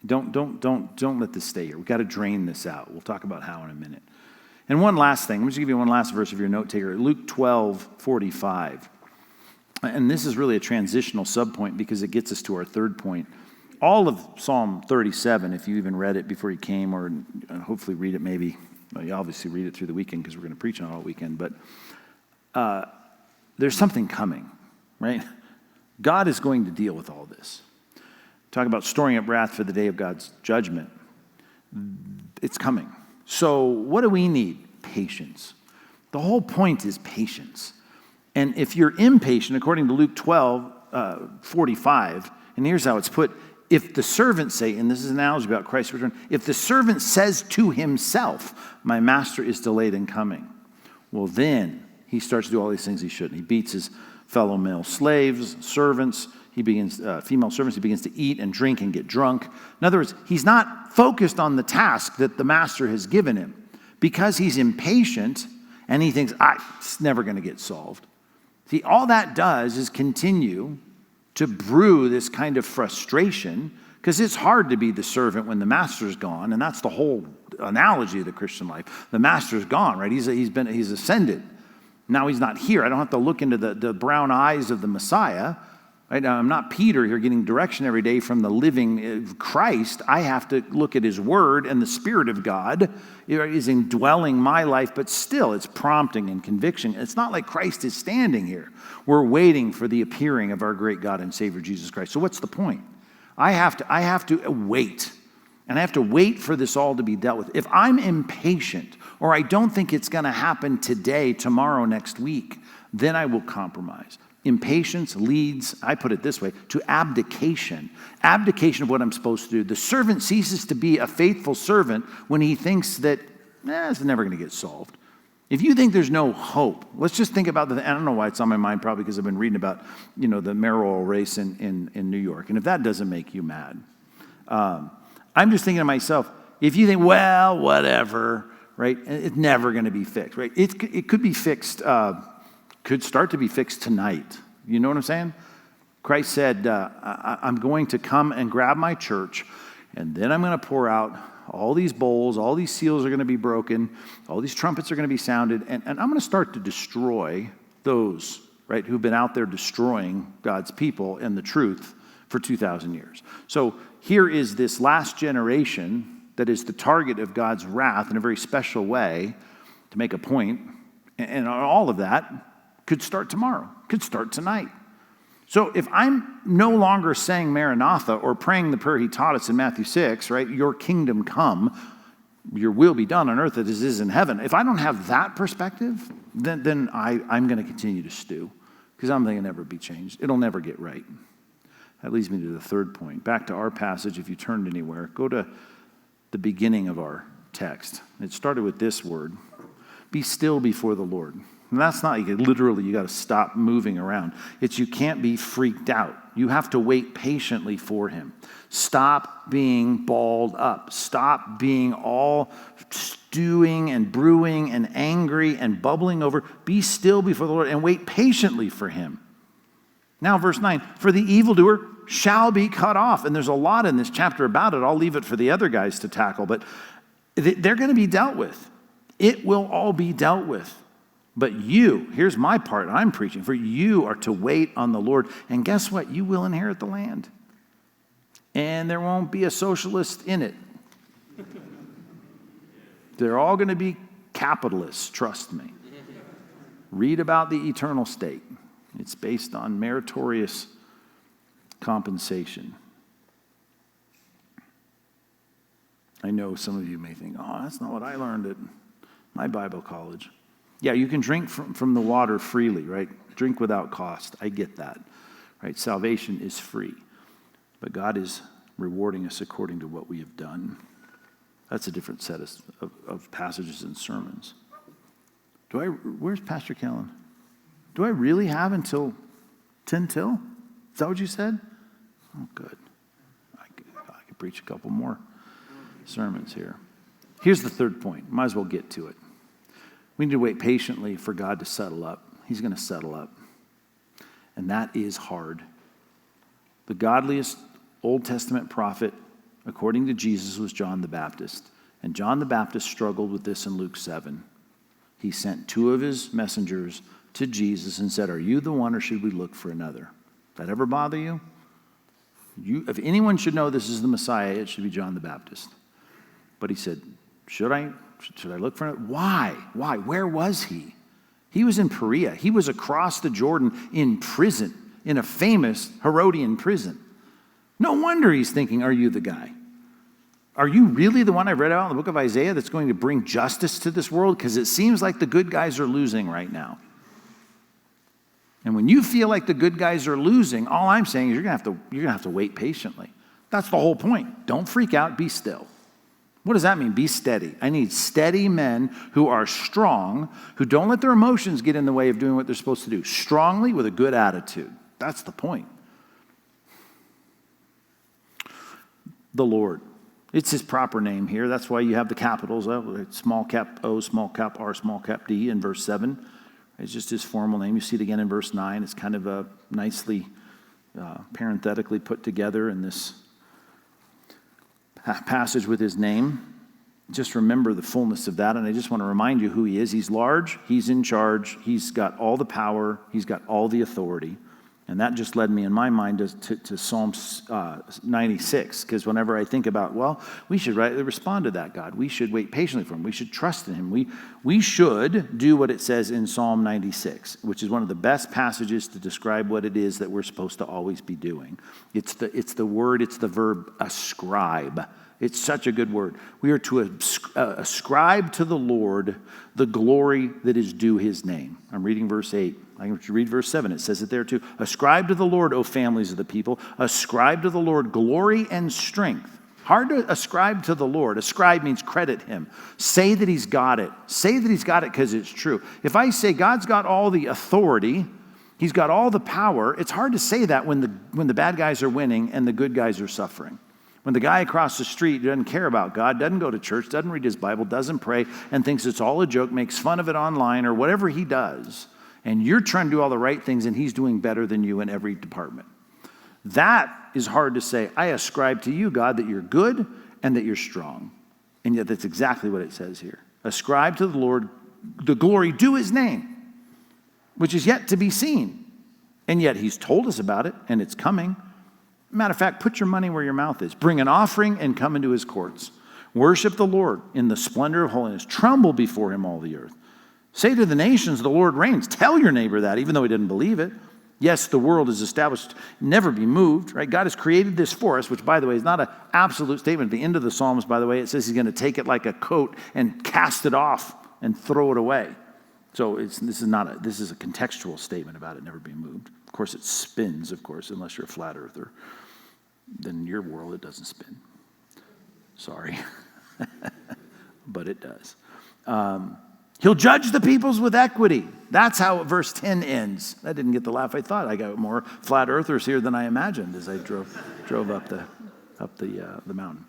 Don't let this stay here. We've got to drain this out. We'll talk about how in a minute. And one last thing. Let me just give you one last verse of your note taker. Luke 12:45. And this is really a transitional subpoint because it gets us to our third point. All of Psalm 37, if you even read it before you came, or hopefully read it maybe. Well, you obviously read it through the weekend because we're going to preach on it all weekend. But there's something coming, right? God is going to deal with all this. Talk about storing up wrath for the day of God's judgment. It's coming. So what do we need? Patience. The whole point is patience. And if you're impatient, according to Luke 12:45, and here's how it's put, if the servant say, and this is an analogy about Christ's return, if the servant says to himself, my master is delayed in coming, well then he starts to do all these things he shouldn't. He beats his fellow male slaves, servants, female servants, he begins to eat and drink and get drunk. In other words, he's not focused on the task that the master has given him because he's impatient and he thinks, it's never going to get solved. See, all that does is continue to brew this kind of frustration because it's hard to be the servant when the master's gone, and that's the whole analogy of the Christian life. The master's gone, right? He's ascended. Now he's not here. I don't have to look into the brown eyes of the Messiah. Right? Now, I'm not Peter here getting direction every day from the living Christ. I have to look at his word, and the Spirit of God is indwelling my life, but still it's prompting and conviction. It's not like Christ is standing here. We're waiting for the appearing of our great God and Savior, Jesus Christ. So what's the point? I have to wait, and I have to wait for this all to be dealt with. If I'm impatient, or I don't think it's going to happen today, tomorrow, next week, then I will compromise. Impatience leads, I put it this way, to abdication. Abdication of what I'm supposed to do. The servant ceases to be a faithful servant when he thinks that, it's never going to get solved. If you think there's no hope, let's just think about I don't know why it's on my mind, probably because I've been reading about, the mayoral race in New York. And if that doesn't make you mad, I'm just thinking to myself, if you think, well, whatever, right? It's never going to be fixed, right? It could be fixed, could start to be fixed tonight. You know what I'm saying? Christ said, I'm going to come and grab my church, and then I'm going to pour out all these bowls, all these seals are going to be broken, all these trumpets are going to be sounded, and I'm going to start to destroy those, right, who've been out there destroying God's people and the truth for 2,000 years. So here is this last generation that is the target of God's wrath in a very special way to make a point, and all of that could start tomorrow, could start tonight. So if I'm no longer saying Maranatha or praying the prayer he taught us in Matthew 6, right, your kingdom come, your will be done on earth as it is in heaven. If I don't have that perspective, then I'm going to continue to stew because I'm thinking it'll never be changed. It'll never get right. That leads me to the third point. Back to our passage, if you turned anywhere, go to the beginning of our text. It started with this word, be still before the Lord. And that's not, you got to stop moving around. It's you can't be freaked out. You have to wait patiently for him. Stop being balled up. Stop being all stewing and brewing and angry and bubbling over. Be still before the Lord and wait patiently for him. Now, verse 9, for the evildoer shall be cut off. And there's a lot in this chapter about it. I'll leave it for the other guys to tackle. But They're going to be dealt with. It will all be dealt with. But you, here's my part I'm preaching, for you are to wait on the Lord. And guess what? You will inherit the land. And there won't be a socialist in it. They're all going to be capitalists, trust me. Read about the eternal state. It's based on meritorious compensation. I know some of you may think, oh, that's not what I learned at my Bible college. Yeah, you can drink from the water freely, right? Drink without cost. I get that, right? Salvation is free. But God is rewarding us according to what we have done. That's a different set of passages and sermons. Where's Pastor Kellen? Do I really have until 10 till? Is that what you said? Oh, good. I could preach a couple more sermons here. Here's the third point. Might as well get to it. We need to wait patiently for God to settle up. He's going to settle up. And that is hard. The godliest Old Testament prophet, according to Jesus, was John the Baptist. And John the Baptist struggled with this in Luke 7. He sent two of his messengers to Jesus and said, are you the one or should we look for another? Does that ever bother you? If anyone should know this is the Messiah, it should be John the Baptist. But he said, should I look for another? Why? Where was he? He was in Perea. He was across the Jordan in prison, in a famous Herodian prison. No wonder he's thinking, are you the guy? Are you really the one I read about in the book of Isaiah that's going to bring justice to this world? Because it seems like the good guys are losing right now. And when you feel like the good guys are losing, all I'm saying is you're going to have to wait patiently. That's the whole point. Don't freak out. Be still. What does that mean? Be steady. I need steady men who are strong, who don't let their emotions get in the way of doing what they're supposed to do. Strongly with a good attitude. That's the point. The Lord. It's his proper name here. That's why you have the capitals, small cap O, small cap R, small cap D in verse 7. It's just his formal name. You see it again in verse 9. It's kind of a nicely parenthetically put together in this passage with his name. Just remember the fullness of that. And I just want to remind you who he is. He's large. He's in charge. He's got all the power. He's got all the authority. And that just led me in my mind to Psalm 96, because whenever I think about, well, we should rightly respond to that, God. We should wait patiently for him. We should trust in him. We should do what it says in Psalm 96, which is one of the best passages to describe what it is that we're supposed to always be doing. It's the verb ascribe. It's such a good word. We are to ascribe to the Lord the glory that is due his name. I'm reading verse 8. I can read verse 7. It says it there too. Ascribe to the Lord, O families of the people. Ascribe to the Lord glory and strength. Hard to ascribe to the Lord. Ascribe means credit him. Say that he's got it. Say that he's got it because it's true. If I say God's got all the authority, he's got all the power, it's hard to say that when the bad guys are winning and the good guys are suffering. When the guy across the street doesn't care about God, doesn't go to church, doesn't read his Bible, doesn't pray, and thinks it's all a joke, makes fun of it online or whatever he does, and you're trying to do all the right things and he's doing better than you in every department. That is hard to say. I ascribe to you, God, that you're good and that you're strong. And yet that's exactly what it says here. Ascribe to the Lord the glory due his name, which is yet to be seen. And yet he's told us about it and it's coming. Matter of fact, put your money where your mouth is. Bring an offering and come into his courts. Worship the Lord in the splendor of holiness. Tremble before him, all the earth. Say to the nations, the Lord reigns. Tell your neighbor that, even though he didn't believe it. Yes, the world is established, never be moved, right? God has created this for us, which, by the way, is not an absolute statement. At the end of the Psalms, by the way, it says he's going to take it like a coat and cast it off and throw it away. So this is a contextual statement about it never being moved. Of course, it spins, of course, unless you're a flat earther. Then in your world, it doesn't spin. Sorry. But it does. He'll judge the peoples with equity. That's how verse 10 ends. I didn't get the laugh I thought. I got more flat earthers here than I imagined as I drove up the mountain.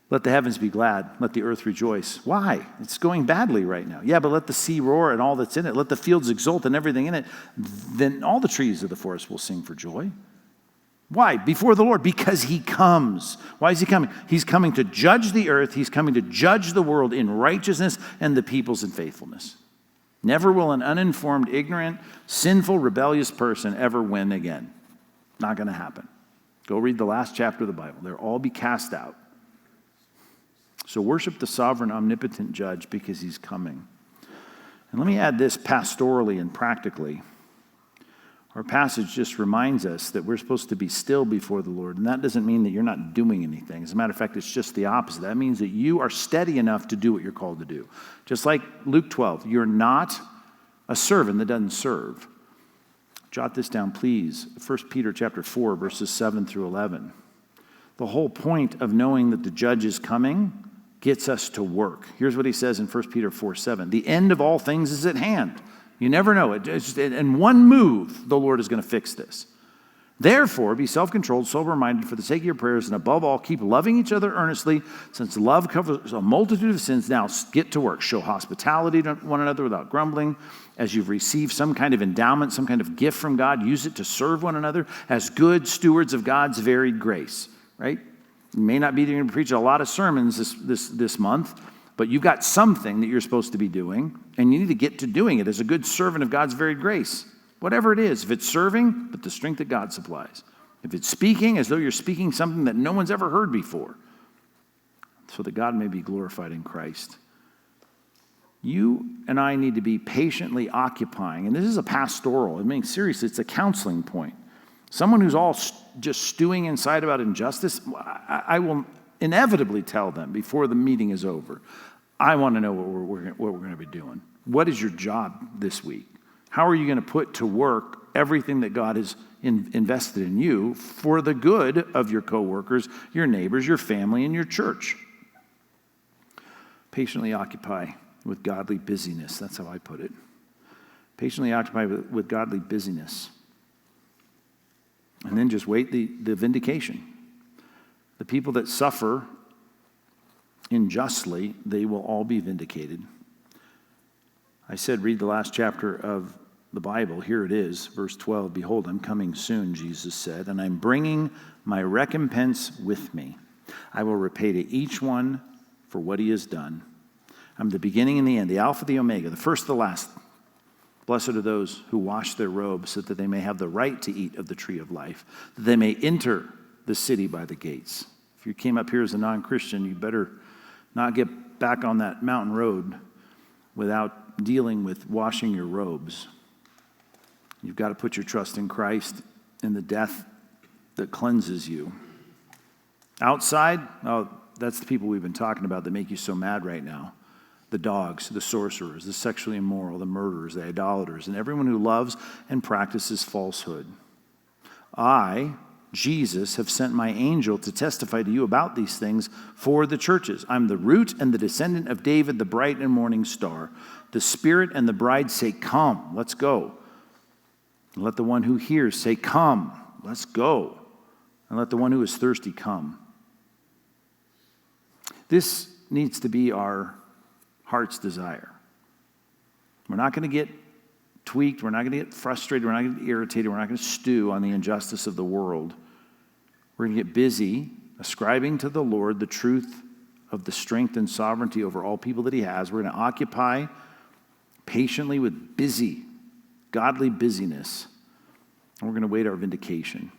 Let the heavens be glad. Let the earth rejoice. Why? It's going badly right now. Yeah, but let the sea roar and all that's in it. Let the fields exult and everything in it. Then all the trees of the forest will sing for joy. Why? Before the Lord. Because he comes. Why is he coming? He's coming to judge the earth. He's coming to judge the world in righteousness and the peoples in faithfulness. Never will an uninformed, ignorant, sinful, rebellious person ever win again. Not going to happen. Go read the last chapter of the Bible. They'll all be cast out. So worship the sovereign, omnipotent judge because he's coming. And let me add this pastorally and practically. Our passage just reminds us that we're supposed to be still before the Lord. And that doesn't mean that you're not doing anything. As a matter of fact, it's just the opposite. That means that you are steady enough to do what you're called to do. Just like Luke 12, you're not a servant that doesn't serve. Jot this down, please. 1 Peter chapter 4, verses 7 through 11. The whole point of knowing that the judge is coming gets us to work. Here's what he says in 1 Peter 4, 7. The end of all things is at hand. You never know. In one move, the Lord is going to fix this. Therefore, be self-controlled, sober-minded for the sake of your prayers, and above all, keep loving each other earnestly, since love covers a multitude of sins. Now, get to work. Show hospitality to one another without grumbling. As you've received some kind of endowment, some kind of gift from God, use it to serve one another as good stewards of God's varied grace. Right? You may not be going to preach a lot of sermons this month, but you've got something that you're supposed to be doing, and you need to get to doing it as a good servant of God's varied grace. Whatever it is. If it's serving, but the strength that God supplies. If it's speaking, as though you're speaking something that no one's ever heard before, so that God may be glorified in Christ. You and I need to be patiently occupying, and this is a pastoral, I mean, seriously, it's a counseling point. Someone who's all just stewing inside about injustice, I will inevitably tell them before the meeting is over, I want to know what we're going to be doing. What is your job this week? How are you going to put to work everything that God has invested in you for the good of your coworkers, your neighbors, your family, and your church? Patiently occupy with godly busyness. That's how I put it. Patiently occupy with godly busyness. And then just wait the vindication. The people that suffer unjustly, they will all be vindicated. I said, read the last chapter of the Bible. Here it is, verse 12. Behold, I'm coming soon, Jesus said, and I'm bringing my recompense with me. I will repay to each one for what he has done. I'm the beginning and the end, the Alpha, the Omega, the first, the last. Blessed are those who wash their robes so that they may have the right to eat of the tree of life, that they may enter the city by the gates. If you came up here as a non-Christian, you better not get back on that mountain road without dealing with washing your robes. You've got to put your trust in Christ, in the death that cleanses you. Outside, that's the people we've been talking about that make you so mad right now. The dogs, the sorcerers, the sexually immoral, the murderers, the idolaters, and everyone who loves and practices falsehood. I, Jesus, have sent my angel to testify to you about these things for the churches. I'm the root and the descendant of David, the bright and morning star. The Spirit and the bride say, come, let's go. And let the one who hears say, come, let's go. And let the one who is thirsty come. This needs to be our heart's desire. We're not going to get tweaked. We're not going to get frustrated. We're not going to get irritated. We're not going to stew on the injustice of the world. We're going to get busy ascribing to the Lord the truth of the strength and sovereignty over all people that he has. We're going to occupy patiently with godly busyness. And we're going to wait our vindication.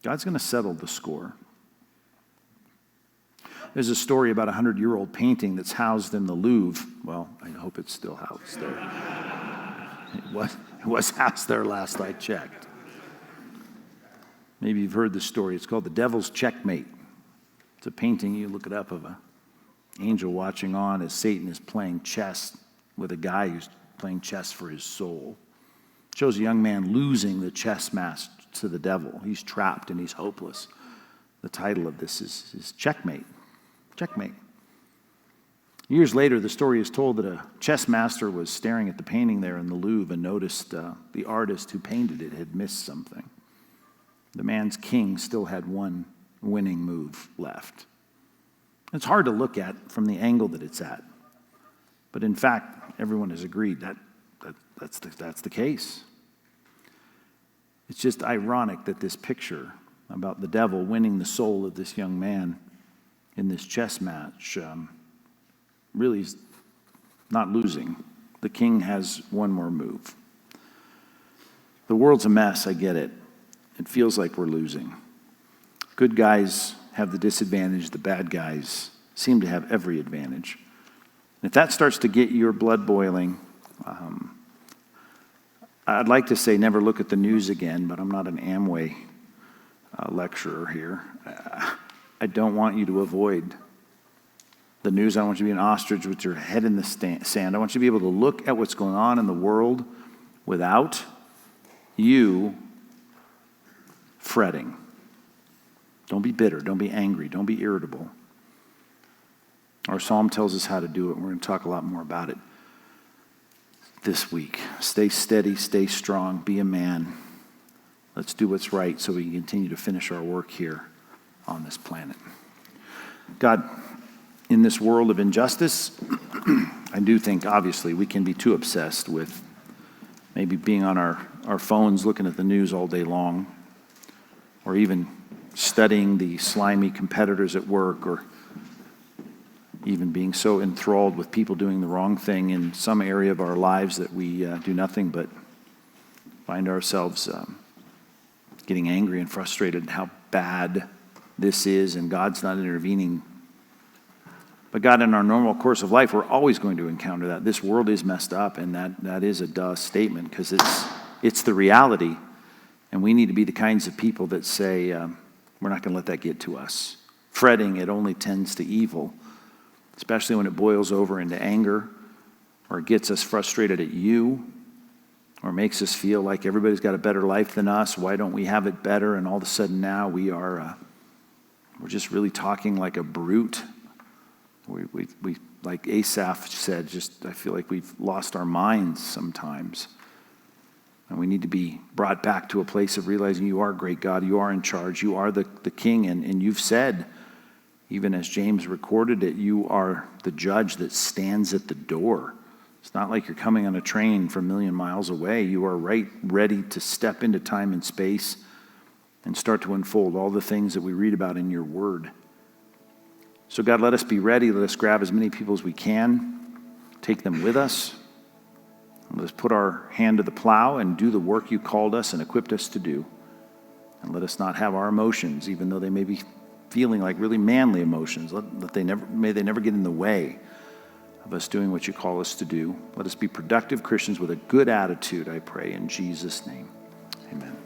God's going to settle the score. There's a story about a 100-year-old painting that's housed in the Louvre. Well, I hope it's still housed there. It was housed there last I checked. Maybe you've heard the story. It's called The Devil's Checkmate. It's a painting, you look it up, of an angel watching on as Satan is playing chess with a guy who's playing chess for his soul. It shows a young man losing the chess match to the devil. He's trapped and he's hopeless. The title of this is Checkmate. Checkmate. Years later, the story is told that a chess master was staring at the painting there in the Louvre and noticed the artist who painted it had missed something. The man's king still had one winning move left. It's hard to look at from the angle that it's at. But in fact, everyone has agreed that's the case. It's just ironic that this picture about the devil winning the soul of this young man in this chess match. Really, he's not losing. The king has one more move. The world's a mess, I get it. It feels like we're losing. Good guys have the disadvantage, the bad guys seem to have every advantage. And if that starts to get your blood boiling, I'd like to say never look at the news again, but I'm not an Amway lecturer here. I don't want you to avoid the news. I want you to be an ostrich with your head in the sand. I want you to be able to look at what's going on in the world without you fretting. Don't be bitter. Don't be angry. Don't be irritable. Our psalm tells us how to do it. We're going to talk a lot more about it this week. Stay steady. Stay strong. Be a man. Let's do what's right so we can continue to finish our work here on this planet. God, in this world of injustice, I do think, obviously, we can be too obsessed with maybe being on our phones looking at the news all day long, or even studying the slimy competitors at work, or even being so enthralled with people doing the wrong thing in some area of our lives that we do nothing but find ourselves getting angry and frustrated at how bad this is, and God's not intervening. But God, in our normal course of life, we're always going to encounter that. This world is messed up, and that is a duh statement, because it's the reality. And we need to be the kinds of people that say, we're not going to let that get to us. Fretting, it only tends to evil, especially when it boils over into anger, or it gets us frustrated at you, or makes us feel like everybody's got a better life than us. Why don't we have it better? And all of a sudden now we're just really talking like a brute. We like Asaph said, I feel like we've lost our minds sometimes. And we need to be brought back to a place of realizing you are great God, you are in charge, you are the king, and you've said, even as James recorded it, you are the judge that stands at the door. It's not like you're coming on a train from a million miles away. You are right ready to step into time and space and start to unfold all the things that we read about in your word. So God, let us be ready. Let us grab as many people as we can, take them with us. Let us put our hand to the plow and do the work you called us and equipped us to do. And let us not have our emotions, even though they may be feeling like really manly emotions. May they never get in the way of us doing what you call us to do. Let us be productive Christians with a good attitude, I pray, in Jesus' name. Amen.